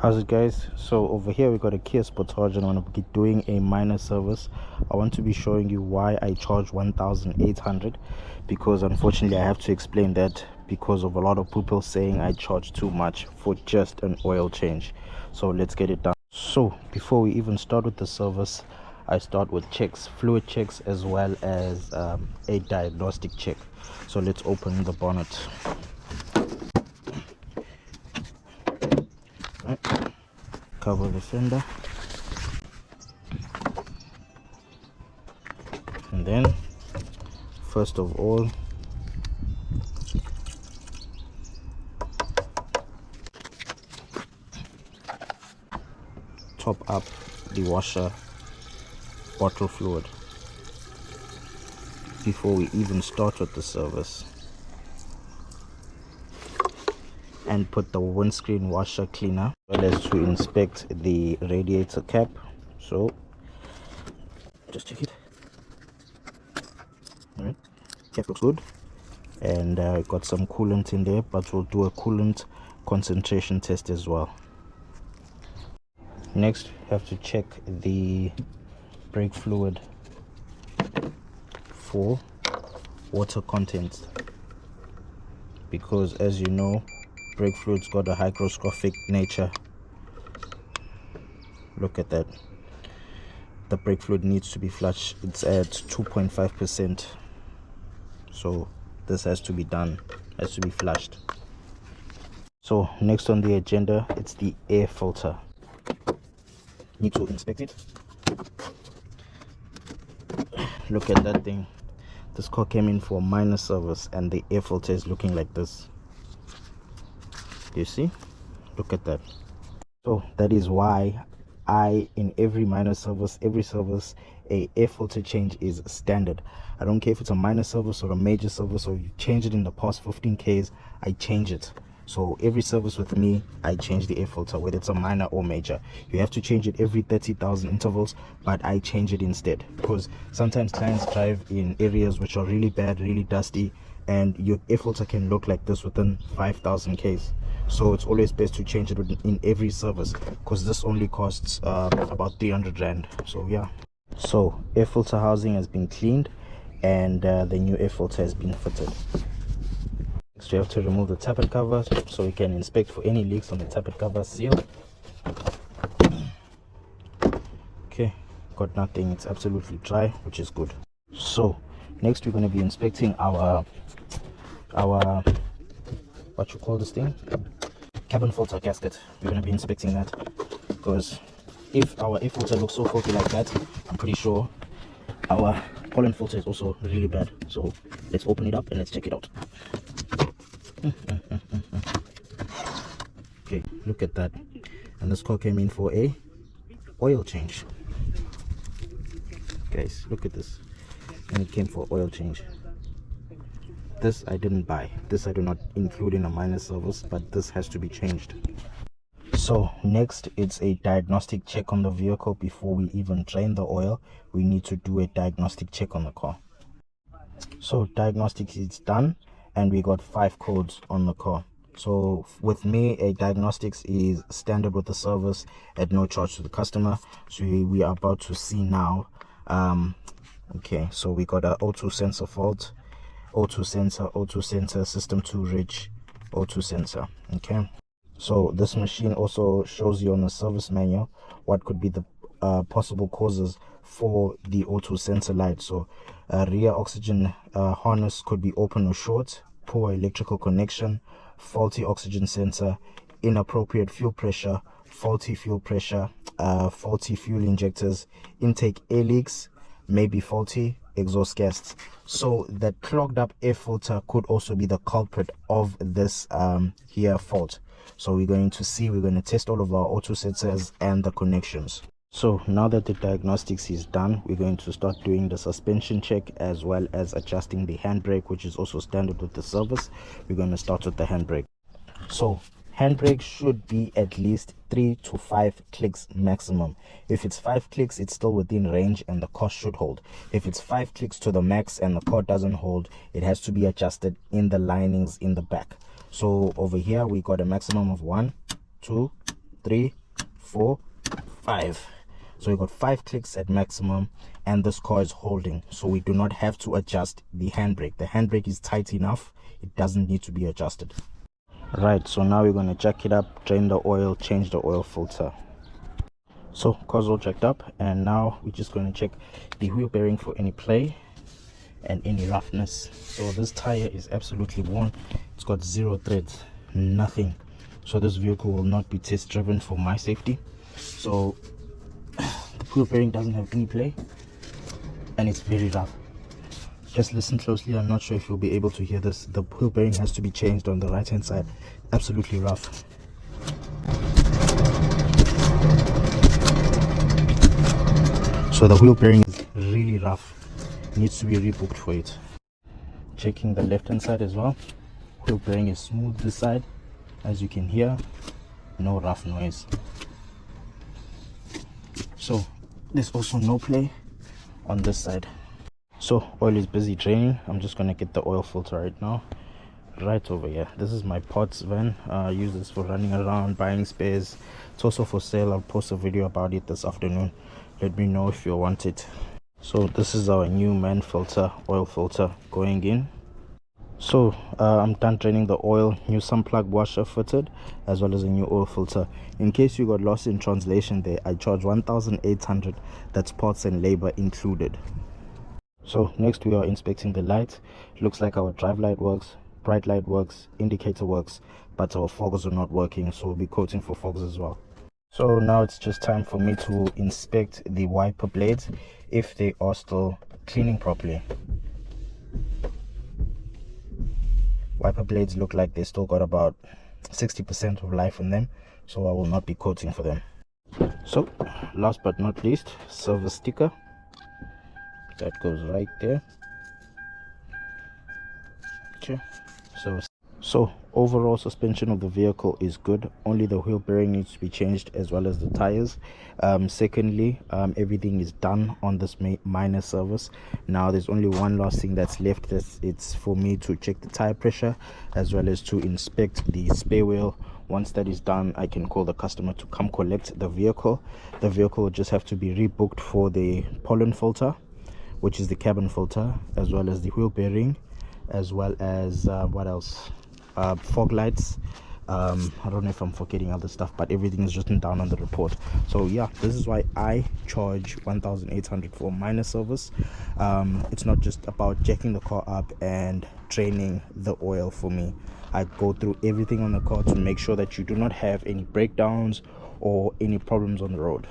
How's it, guys? So over here we got a Kia Sportage and I'm going to be doing a minor service. I want to be showing you why I charge 1,800, because unfortunately I have to explain that because of a lot of people saying I charge too much for just an oil change. So let's get it done. So before we even start with the service, I start with checks, fluid checks, as well as a diagnostic check. So let's open the bonnet. Cover the fender, and then first of all top up the washer bottle fluid before we even start with the service, and put the windscreen washer cleaner, as well as to inspect the radiator cap. So just check it. All right, cap looks good, and got some coolant in there, but we'll do a coolant concentration test as well. Next, we have to check the brake fluid for water content, because as you know, brake fluid's got a hygroscopic nature. Look at that. The brake fluid needs to be flushed. It's at 2.5%, so this has to be done, has to be flushed. So next on the agenda, it's the air filter. Need to inspect it. Look at that thing. This car came in for a minor service and the air filter is looking like this. You see, look at that. So that is why in every minor service, every service, a air filter change is standard. I don't care if it's a minor service or a major service, or you change it in the past 15 Ks, I change it. So every service with me, I change the air filter, whether it's a minor or major. You have to change it every 30,000 intervals, but I change it instead, because sometimes clients drive in areas which are really bad, really dusty, and your air filter can look like this within 5,000 Ks. So it's always best to change it in every service, because this only costs about 300 Rand. So yeah. So air filter housing has been cleaned, and the new air filter has been fitted. Next, we have to remove the tappet cover so we can inspect for any leaks on the tappet cover seal. Okay, got nothing. It's absolutely dry, which is good. So next we're going to be inspecting our what you call this thing, cabin filter gasket. We're going to be inspecting that, because if our air filter looks so faulty like that, I'm pretty sure our pollen filter is also really bad. So let's open it up and let's check it out. Okay, look at that. And this car came in for a oil change. Guys, look at this. And it came for oil change. This I didn't buy. This I do not include in a minor service, but this has to be changed. So next, it's a diagnostic check on the vehicle. Before we even drain the oil, we need to do a diagnostic check on the car. So diagnostic is done, and we got 5 codes on the car. So with me, a diagnostics is standard with the service at no charge to the customer. So we are about to see now. Okay, so we got a O2 sensor fault, O2 sensor, system 2 ridge, O2 sensor. Okay, so this machine also shows you on the service manual what could be the possible causes for the O2 sensor light. So rear oxygen harness could be open or short, poor electrical connection, faulty oxygen sensor, inappropriate fuel pressure, faulty fuel pressure, faulty fuel injectors, intake air leaks, maybe faulty exhaust gas. So the clogged up air filter could also be the culprit of this here fault. So we're going to test all of our O2 sensors and the connections. So now that the diagnostics is done, we're going to start doing the suspension check, as well as adjusting the handbrake, which is also standard with the service. We're going to start with the handbrake. So handbrake should be at least 3 to 5 clicks maximum. If it's 5 clicks, it's still within range and the car should hold. If it's 5 clicks to the max and the car doesn't hold, it has to be adjusted in the linings in the back. So over here we got a maximum of 1, 2, 3, 4, 5. So we got 5 clicks at maximum, and this car is holding, so we do not have to adjust the handbrake. The handbrake is tight enough, it doesn't need to be adjusted. Right, so now we're going to jack it up, drain the oil, change the oil filter. So car's all jacked up, and now we're just going to check the wheel bearing for any play and any roughness. So this tire is absolutely worn, it's got 0 threads, nothing. So this vehicle will not be test driven for my safety. So the wheel bearing doesn't have any play, and it's very rough. Just listen closely. I'm not sure if you'll be able to hear this. The wheel bearing has to be changed on the right hand side. Absolutely rough. So the wheel bearing is really rough, needs to be rebooked for it. Checking the left hand side as well. Wheel bearing is smooth this side, as you can hear, no rough noise. So there's also no play on this side. So oil is busy draining. I'm just gonna get the oil filter right now, right over here. This is my parts van. I use this for running around, buying spares. It's also for sale. I'll post a video about it this afternoon. Let me know if you want it. So this is our new man filter, oil filter going in. So I'm done draining the oil. New sun plug washer fitted, as well as a new oil filter. In case you got lost in translation there, I charge 1,800. That's parts and labor included. So next we are inspecting the light. Looks like our drive light works, bright light works, indicator works, but our fogs are not working, so we'll be quoting for fogs as well. So now it's just time for me to inspect the wiper blades if they are still cleaning properly. Wiper blades look like they still got about 60% of life in them, so I will not be quoting for them. So last but not least, service sticker. That goes right there. Okay, so overall suspension of the vehicle is good. Only the wheel bearing needs to be changed, as well as the tires. Secondly, everything is done on this minor service. Now there's only one last thing that's left. It's for me to check the tire pressure, as well as to inspect the spare wheel. Once that is done, I can call the customer to come collect the vehicle. The vehicle will just have to be rebooked for the pollen filter, which is the cabin filter, as well as the wheel bearing, as well as what else, fog lights. I don't know if I'm forgetting other stuff, but everything is written down on the report. So yeah, this is why I charge 1,800 for minor service. It's not just about jacking the car up and draining the oil for me. I go through everything on the car to make sure that you do not have any breakdowns or any problems on the road.